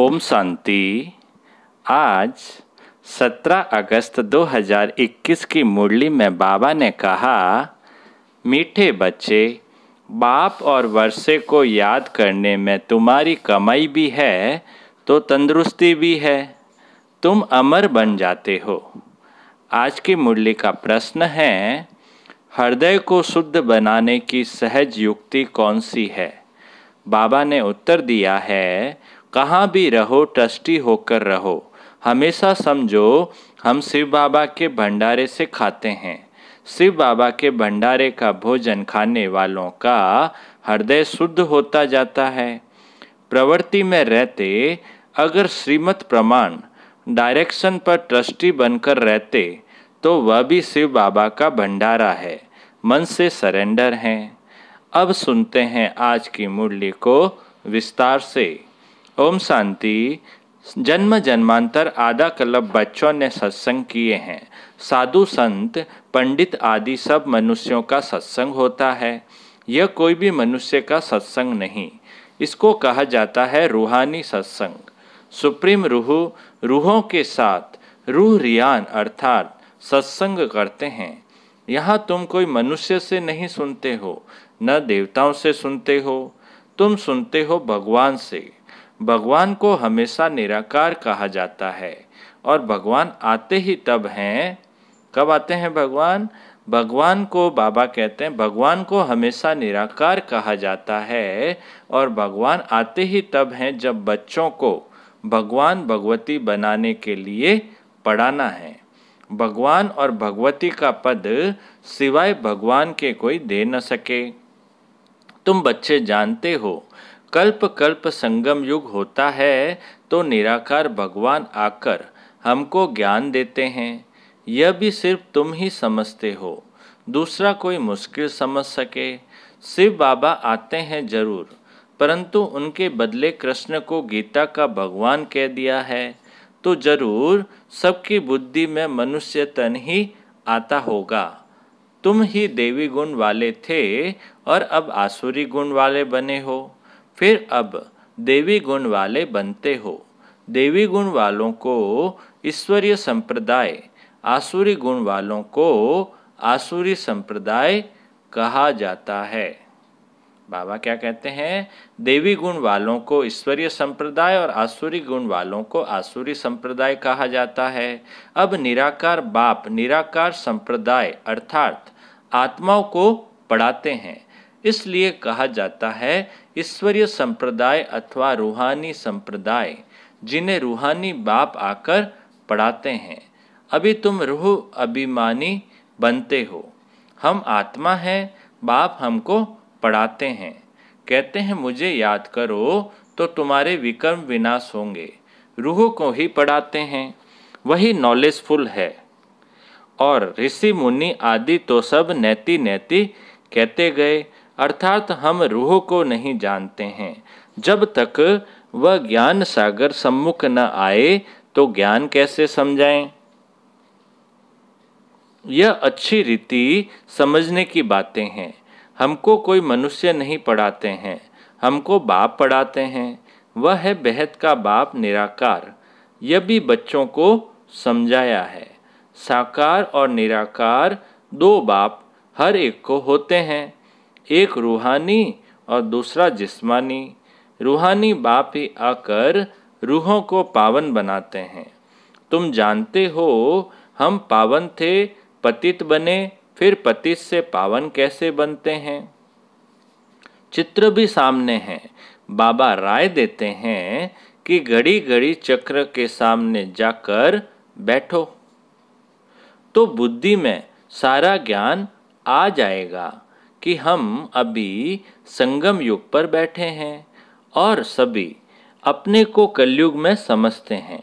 ओम शांति। आज 17 अगस्त 2021 की मुरली में बाबा ने कहा, मीठे बच्चे, बाप और वर्षे को याद करने में तुम्हारी कमाई भी है तो तंदुरुस्ती भी है, तुम अमर बन जाते हो। आज की मुरली का प्रश्न है, हृदय को शुद्ध बनाने की सहज युक्ति कौन सी है? बाबा ने उत्तर दिया है, कहाँ भी रहो ट्रस्टी होकर रहो। हमेशा समझो हम शिव बाबा के भंडारे से खाते हैं। शिव बाबा के भंडारे का भोजन खाने वालों का हृदय शुद्ध होता जाता है। प्रवृत्ति में रहते अगर श्रीमत प्रमाण डायरेक्शन पर ट्रस्टी बनकर रहते तो वह भी शिव बाबा का भंडारा है, मन से सरेंडर हैं। अब सुनते हैं आज की मुरली को विस्तार से। ओम शांति। जन्म जन्मांतर आधा कल्प बच्चों ने सत्संग किए हैं। साधु संत पंडित आदि सब मनुष्यों का सत्संग होता है। यह कोई भी मनुष्य का सत्संग नहीं। इसको कहा जाता है रूहानी सत्संग। सुप्रीम रूहों के साथ रूह रियान अर्थात सत्संग करते हैं। यहाँ तुम कोई मनुष्य से नहीं सुनते हो, न देवताओं से सुनते हो, तुम सुनते हो भगवान से। भगवान को हमेशा निराकार कहा जाता है और भगवान आते ही तब हैं। कब आते हैं भगवान? भगवान को बाबा कहते हैं, भगवान को हमेशा निराकार कहा जाता है और भगवान आते ही तब हैं जब बच्चों को भगवान भगवती बनाने के लिए पढ़ाना है। भगवान और भगवती का पद सिवाय भगवान के कोई दे न सके। तुम बच्चे जानते हो, कल्प कल्प संगम युग होता है तो निराकार भगवान आकर हमको ज्ञान देते हैं। यह भी सिर्फ तुम ही समझते हो, दूसरा कोई मुश्किल समझ सके। शिव बाबा आते हैं जरूर, परंतु उनके बदले कृष्ण को गीता का भगवान कह दिया है तो जरूर सबकी बुद्धि में मनुष्य तन ही आता होगा। तुम ही देवी गुण वाले थे और अब आसुरी गुण वाले बने हो, फिर अब देवी गुण वाले बनते हो। देवी गुण वालों को ईश्वरीय संप्रदाय, आसुरी गुण वालों को आसुरी संप्रदाय कहा जाता है। बाबा क्या कहते हैं? देवी गुण वालों को ईश्वरीय संप्रदाय और आसुरी गुण वालों को आसुरी संप्रदाय कहा जाता है। अब निराकार बाप निराकार संप्रदाय अर्थात आत्माओं को पढ़ाते हैं, इसलिए कहा जाता है ईश्वरीय संप्रदाय अथवा रूहानी संप्रदाय, जिन्हें रूहानी बाप आकर पढ़ाते हैं। अभी तुम रूह अभिमानी बनते हो। हम आत्मा हैं, बाप हमको पढ़ाते हैं, कहते हैं मुझे याद करो तो तुम्हारे विकर्म विनाश होंगे। रूह को ही पढ़ाते हैं, वही नॉलेजफुल है। और ऋषि मुनि आदि तो सब नैति नैति कहते गए, अर्थात हम रूह को नहीं जानते हैं। जब तक वह ज्ञान सागर सम्मुख न आए तो ज्ञान कैसे समझाएं? यह अच्छी रीति समझने की बातें हैं। हमको कोई मनुष्य नहीं पढ़ाते हैं, हमको बाप पढ़ाते हैं। वह है बेहद का बाप निराकार। यह भी बच्चों को समझाया है। साकार और निराकार दो बाप हर एक को होते हैं, एक रूहानी और दूसरा जिस्मानी। रूहानी बाप ही आकर रूहों को पावन बनाते हैं। तुम जानते हो हम पावन थे, पतित बने, फिर पतित से पावन कैसे बनते हैं? चित्र भी सामने है। बाबा राय देते हैं कि घड़ी घड़ी चक्र के सामने जाकर बैठो तो बुद्धि में सारा ज्ञान आ जाएगा कि हम अभी संगम युग पर बैठे हैं और सभी अपने को कलयुग में समझते हैं।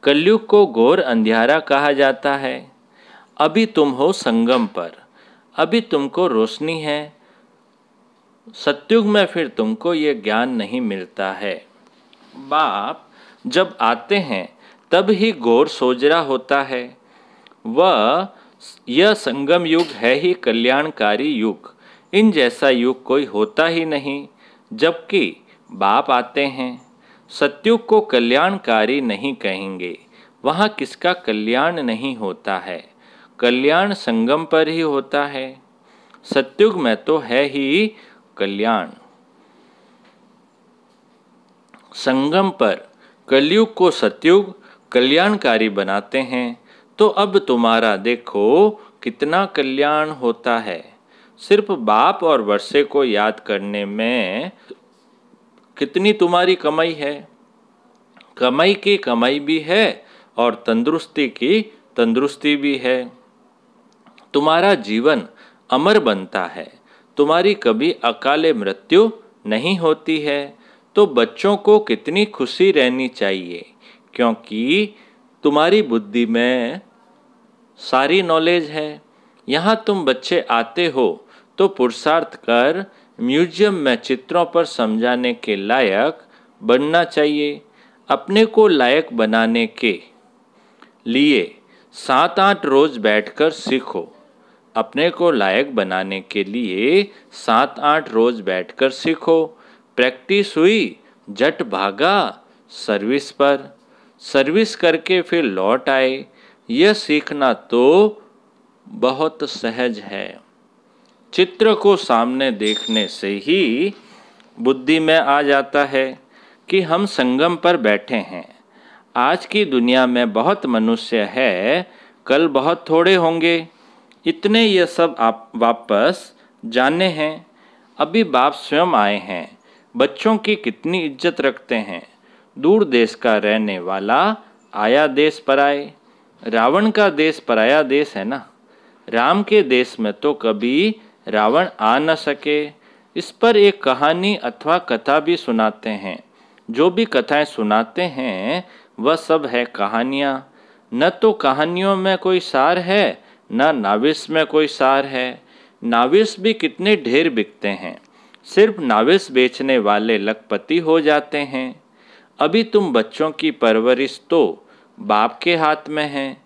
कलयुग को घोर अंधियारा कहा जाता है। अभी तुम हो संगम पर, अभी तुमको रोशनी है। सत्युग में फिर तुमको ये ज्ञान नहीं मिलता है। बाप जब आते हैं तब ही घोर सोजरा होता है। यह संगम युग है ही कल्याणकारी युग। इन जैसा युग कोई होता ही नहीं। जबकि बाप आते हैं, सत्युग को कल्याणकारी नहीं कहेंगे, वहाँ किसका कल्याण नहीं होता है। कल्याण संगम पर ही होता है। सत्युग में तो है ही कल्याण। संगम पर कलयुग को सत्युग कल्याणकारी बनाते हैं। तो अब तुम्हारा देखो कितना कल्याण होता है। सिर्फ बाप और वर्षे को याद करने में कितनी तुम्हारी कमाई है। कमाई की कमाई भी है और तंदुरुस्ती की तंदुरुस्ती भी है। तुम्हारा जीवन अमर बनता है। तुम्हारी कभी अकाले मृत्यु नहीं होती है। तो बच्चों को कितनी खुशी रहनी चाहिए, क्योंकि तुम्हारी बुद्धि में सारी नॉलेज है। यहाँ तुम बच्चे आते हो तो पुरुषार्थ कर म्यूजियम में चित्रों पर समझाने के लायक बनना चाहिए। अपने को लायक बनाने के लिए 7-8 रोज बैठकर सीखो। अपने को लायक बनाने के लिए 7-8 रोज बैठकर सीखो। प्रैक्टिस हुई, जट भागा सर्विस पर। सर्विस करके फिर लौट आए। यह सीखना तो बहुत सहज है। चित्र को सामने देखने से ही बुद्धि में आ जाता है कि हम संगम पर बैठे हैं। आज की दुनिया में बहुत मनुष्य है, कल बहुत थोड़े होंगे। इतने ये सब आप वापस जाने हैं। अभी बाप स्वयं आए हैं। बच्चों की कितनी इज्जत रखते हैं। दूर देश का रहने वाला आया देश पराए। रावण का देश पराया देश है ना। राम के देश में तो कभी रावण आ न सके। इस पर एक कहानी अथवा कथा भी सुनाते हैं। जो भी कथाएं सुनाते हैं वह सब है कहानियाँ। न तो कहानियों में कोई सार है, न नाविस में कोई सार है। नाविस भी कितने ढेर बिकते हैं। सिर्फ नाविस बेचने वाले लखपति हो जाते हैं। अभी तुम बच्चों की परवरिश तो बाप के हाथ में है।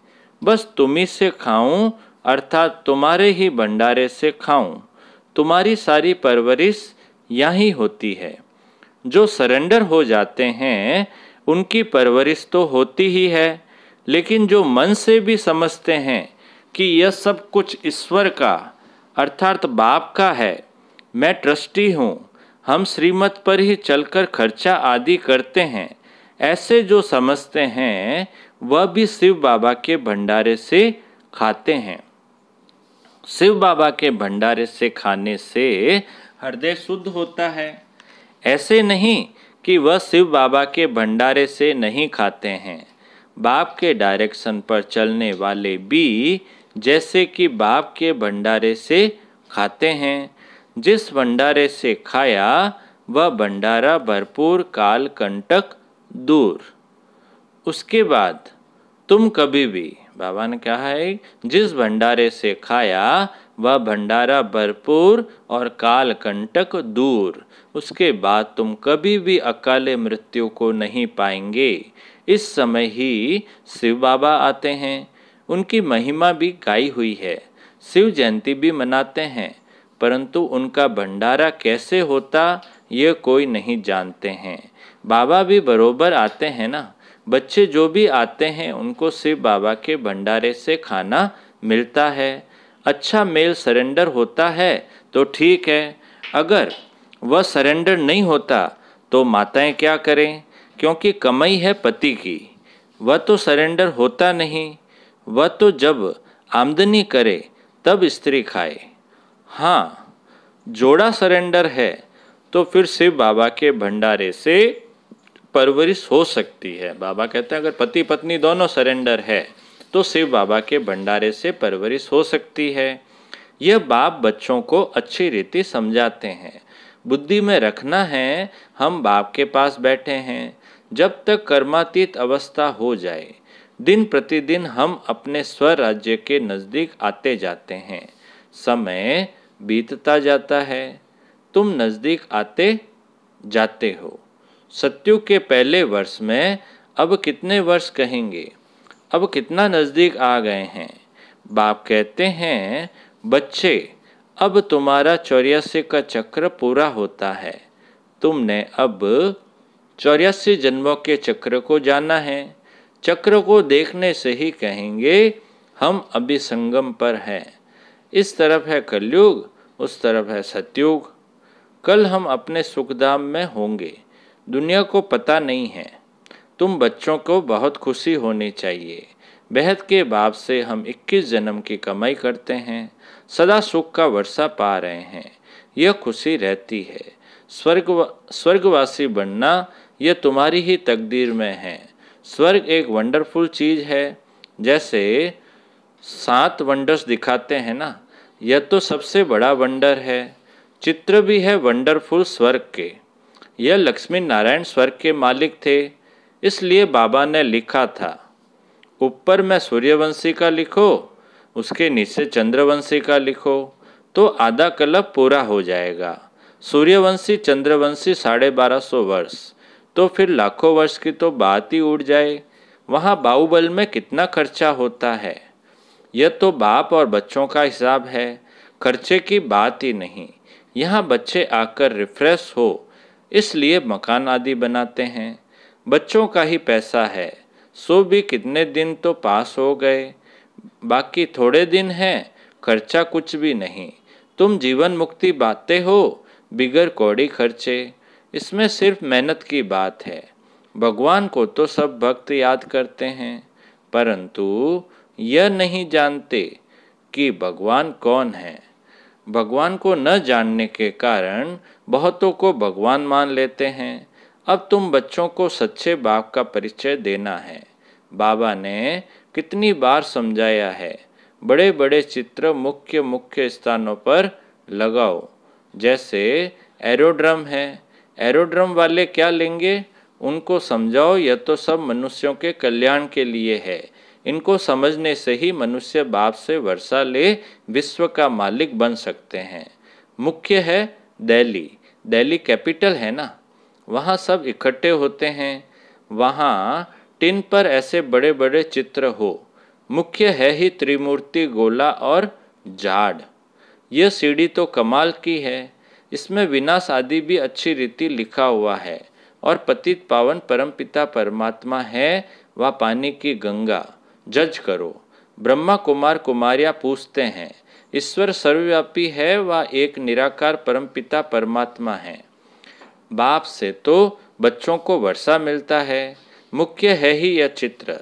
बस तुम्ही से खाऊं, अर्थात तुम्हारे ही भंडारे से खाऊं। तुम्हारी सारी परवरिश यहीं होती है। जो सरेंडर हो जाते हैं उनकी परवरिश तो होती ही है, लेकिन जो मन से भी समझते हैं कि यह सब कुछ ईश्वर का अर्थात बाप का है, मैं ट्रस्टी हूँ, हम श्रीमत पर ही चलकर खर्चा आदि करते हैं, ऐसे जो समझते हैं वह भी शिव बाबा के भंडारे से खाते हैं। शिव बाबा के भंडारे से खाने से हृदय शुद्ध होता है। ऐसे नहीं कि वह शिव बाबा के भंडारे से नहीं खाते हैं। बाप के डायरेक्शन पर चलने वाले भी जैसे कि बाप के भंडारे से खाते हैं। जिस भंडारे से खाया वह भंडारा भरपूर, काल कंटक दूर। उसके बाद तुम कभी भी, बाबा ने कहा है, जिस भंडारे से खाया वह भंडारा भरपूर और काल कंटक दूर। उसके बाद तुम कभी भी अकाले मृत्यु को नहीं पाएंगे। इस समय ही शिव बाबा आते हैं। उनकी महिमा भी गाई हुई है। शिव जयंती भी मनाते हैं, परंतु उनका भंडारा कैसे होता ये कोई नहीं जानते हैं। बाबा भी बरोबर आते हैं ना। बच्चे जो भी आते हैं उनको शिव बाबा के भंडारे से खाना मिलता है। अच्छा मेल सरेंडर होता है तो ठीक है। अगर वह सरेंडर नहीं होता तो माताएं क्या करें, क्योंकि कमाई है पति की। वह तो सरेंडर होता नहीं। वह तो जब आमदनी करे तब स्त्री खाए। हाँ, जोड़ा सरेंडर है तो फिर शिव बाबा के भंडारे से परवरिश हो सकती है। बाबा कहते हैं अगर पति पत्नी दोनों सरेंडर है तो शिव बाबा के भंडारे से परवरिश हो सकती है। यह बाप बच्चों को अच्छी रीति समझाते हैं। बुद्धि में रखना है हम बाप के पास बैठे हैं। जब तक कर्मातीत अवस्था हो जाए, दिन प्रतिदिन हम अपने स्वराज्य के नज़दीक आते जाते हैं। समय बीतता जाता है, तुम नज़दीक आते जाते हो। सत्युग के पहले वर्ष में अब कितने वर्ष कहेंगे, अब कितना नज़दीक आ गए हैं। बाप कहते हैं बच्चे, अब तुम्हारा 84 का चक्र पूरा होता है। तुमने अब 84 जन्मों के चक्र को जाना है। चक्र को देखने से ही कहेंगे हम अभी संगम पर हैं। इस तरफ है कलयुग, उस तरफ है सतयुग। कल हम अपने सुखधाम में होंगे, दुनिया को पता नहीं है। तुम बच्चों को बहुत खुशी होनी चाहिए। बेहद के बाप से हम 21 जन्म की कमाई करते हैं, सदा सुख का वर्षा पा रहे हैं। यह खुशी रहती है। स्वर्गवासी बनना यह तुम्हारी ही तकदीर में है। स्वर्ग एक वंडरफुल चीज़ है। जैसे 7 वंडर्स दिखाते हैं ना, यह तो सबसे बड़ा वंडर है। चित्र भी है वंडरफुल स्वर्ग के। यह लक्ष्मी नारायण स्वर्ग के मालिक थे, इसलिए बाबा ने लिखा था ऊपर में सूर्यवंशी का लिखो, उसके नीचे चंद्रवंशी का लिखो, तो आधा कल्प पूरा हो जाएगा। सूर्यवंशी चंद्रवंशी 1250 वर्ष, तो फिर लाखों वर्ष की तो बात ही उड़ जाए। वहाँ बाहुबल में कितना खर्चा होता है। यह तो बाप और बच्चों का हिसाब है, खर्चे की बात ही नहीं। यहाँ बच्चे आकर रिफ्रेश हो, इसलिए मकान आदि बनाते हैं। बच्चों का ही पैसा है। सो भी कितने दिन तो पास हो गए, बाकी थोड़े दिन हैं, खर्चा कुछ भी नहीं। तुम जीवन मुक्ति बातें हो, बिगर कौड़ी खर्चे। इसमें सिर्फ मेहनत की बात है। भगवान को तो सब भक्त याद करते हैं, परंतु यह नहीं जानते कि भगवान कौन है। भगवान को न जानने के कारण बहुतों को भगवान मान लेते हैं। अब तुम बच्चों को सच्चे बाप का परिचय देना है। बाबा ने कितनी बार समझाया है, बड़े बड़े चित्र मुख्य मुख्य स्थानों पर लगाओ। जैसे एरोड्रम है, एरोड्रम वाले क्या लेंगे, उनको समझाओ यह तो सब मनुष्यों के कल्याण के लिए है। इनको समझने से ही मनुष्य बाप से वर्षा ले विश्व का मालिक बन सकते हैं। मुख्य है दिल्ली, दिल्ली कैपिटल है ना, वहाँ सब इकट्ठे होते हैं। वहाँ टिन पर ऐसे बड़े बड़े चित्र हो। मुख्य है ही त्रिमूर्ति, गोला और झाड़। यह सीढ़ी तो कमाल की है। इसमें विनाश आदि भी अच्छी रीति लिखा हुआ है। और पतित पावन परमपिता परमात्मा है, वह पानी की गंगा, जज करो। ब्रह्मा कुमार कुमारियाँ पूछते हैं, ईश्वर सर्वव्यापी है, वह एक निराकार परमपिता परमात्मा है। बाप से तो बच्चों को वर्षा मिलता है। मुख्य है ही यह चित्र।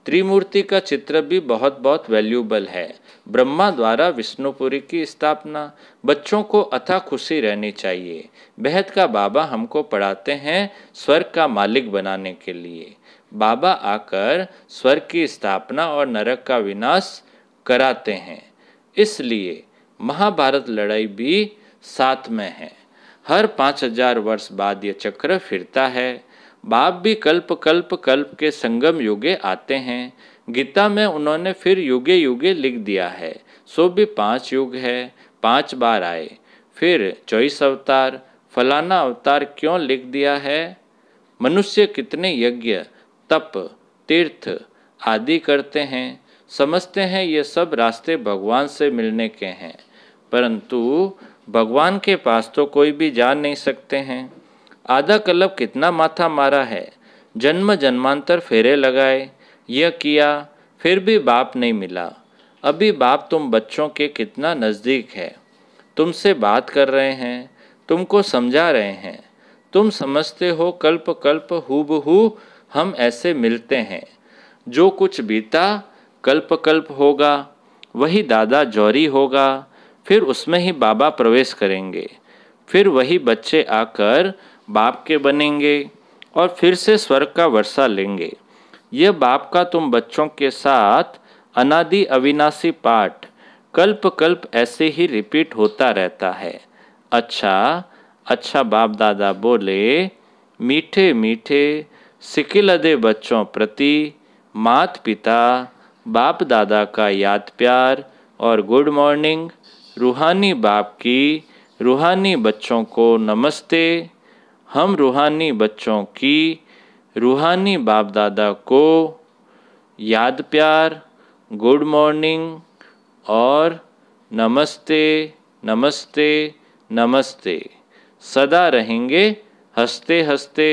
त्रिमूर्ति का चित्र भी बहुत बहुत वैल्यूबल है। ब्रह्मा द्वारा विष्णुपुरी की स्थापना। बच्चों को अथाह खुशी रहनी चाहिए। बेहद का बाबा हमको पढ़ाते हैं स्वर्ग का मालिक बनाने के लिए। बाबा आकर स्वर्ग की स्थापना और नरक का विनाश कराते हैं। इसलिए महाभारत लड़ाई भी साथ में है। हर 5000 वर्ष बाद ये चक्र फिरता है। बाप भी कल्प कल्प कल्प के संगम युगे आते हैं। गीता में उन्होंने फिर युगे युगे लिख दिया है। सो भी 5 युग है, 5 बार आए। फिर 24 अवतार, फलाना अवतार क्यों लिख दिया है। मनुष्य कितने यज्ञ तप तीर्थ आदि करते हैं, समझते हैं ये सब रास्ते भगवान से मिलने के हैं, परंतु भगवान के पास तो कोई भी जा नहीं सकते हैं। आधा कल्प कितना माथा मारा है, जन्म जन्मांतर फेरे लगाए, यह किया, फिर भी बाप नहीं मिला। अभी बाप तुम बच्चों के कितना नज़दीक है, तुमसे बात कर रहे हैं, तुमको समझा रहे हैं। तुम समझते हो कल्प कल्प हूबहू हम ऐसे मिलते हैं। जो कुछ बीता कल्प कल्प होगा, वही दादा जौहरी होगा, फिर उसमें ही बाबा प्रवेश करेंगे। फिर वही बच्चे आकर बाप के बनेंगे और फिर से स्वर्ग का वर्षा लेंगे। यह बाप का तुम बच्चों के साथ अनादि अविनाशी पाठ कल्प कल्प ऐसे ही रिपीट होता रहता है। अच्छा अच्छा बाप दादा बोले, मीठे मीठे सिकिलदे बच्चों प्रति मात पिता बाप दादा का याद प्यार और गुड मॉर्निंग। रूहानी बाप की रूहानी बच्चों को नमस्ते। हम रूहानी बच्चों की रूहानी बाप दादा को याद प्यार, गुड मॉर्निंग और नमस्ते नमस्ते नमस्ते। सदा रहेंगे हंसते हंसते,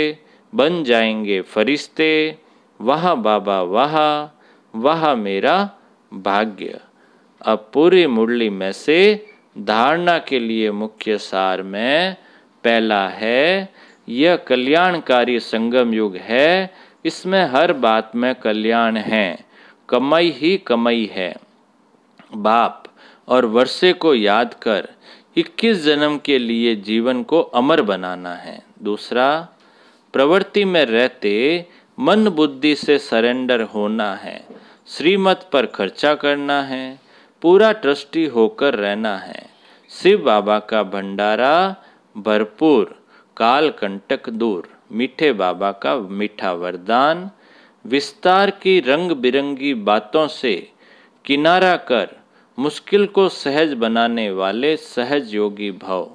बन जाएंगे फरिश्ते, वाह बाबा वाह, वाह मेरा भाग्य। अब पूरी मुरली में से धारणा के लिए मुख्य सार में पहला है, यह कल्याणकारी संगम युग है, इसमें हर बात में कल्याण है, कमाई ही कमाई है। बाप और वर्षे को याद कर 21 जन्म के लिए जीवन को अमर बनाना है। दूसरा, प्रवृत्ति में रहते मन बुद्धि से सरेंडर होना है, श्रीमत पर खर्चा करना है, पूरा ट्रस्टी होकर रहना है, शिव बाबा का भंडारा भरपूर, काल कंटक दूर, मीठे बाबा का मीठा वरदान, विस्तार की रंग बिरंगी बातों से किनारा कर मुश्किल को सहज बनाने वाले सहज योगी भव।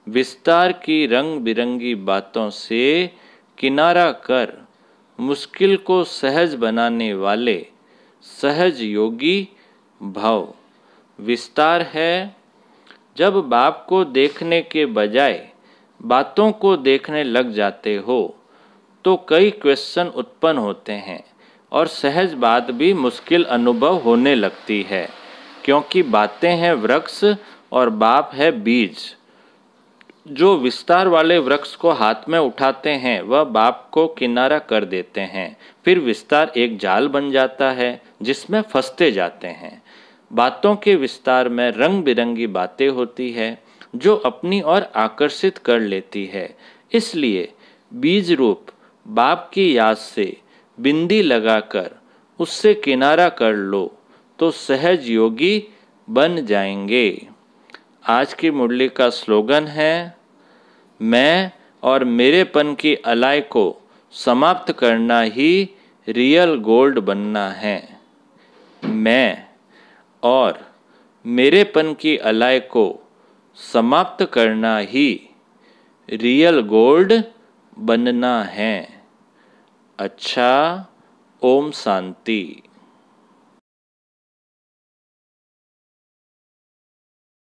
विस्तार की रंग बिरंगी बातों से किनारा कर मुश्किल को सहज बनाने वाले सहज योगी भव। विस्तार है, जब बाप को देखने के बजाय बातों को देखने लग जाते हो तो कई क्वेश्चन उत्पन्न होते हैं और सहज बात भी मुश्किल अनुभव होने लगती है, क्योंकि बातें हैं वृक्ष और बाप है बीज। जो विस्तार वाले वृक्ष को हाथ में उठाते हैं वह बाप को किनारा कर देते हैं, फिर विस्तार एक जाल बन जाता है जिसमें फंसते जाते हैं। बातों के विस्तार में रंग बिरंगी बातें होती है जो अपनी ओर आकर्षित कर लेती है, इसलिए बीज रूप बाप की याद से बिंदी लगाकर उससे किनारा कर लो तो सहज योगी बन जाएंगे। आज की मुरली का स्लोगन है, मैं और मेरेपन की अलाई को समाप्त करना ही रियल गोल्ड बनना है। मैं और मेरेपन की अलाई को समाप्त करना ही रियल गोल्ड बनना है। अच्छा, ओम शांति।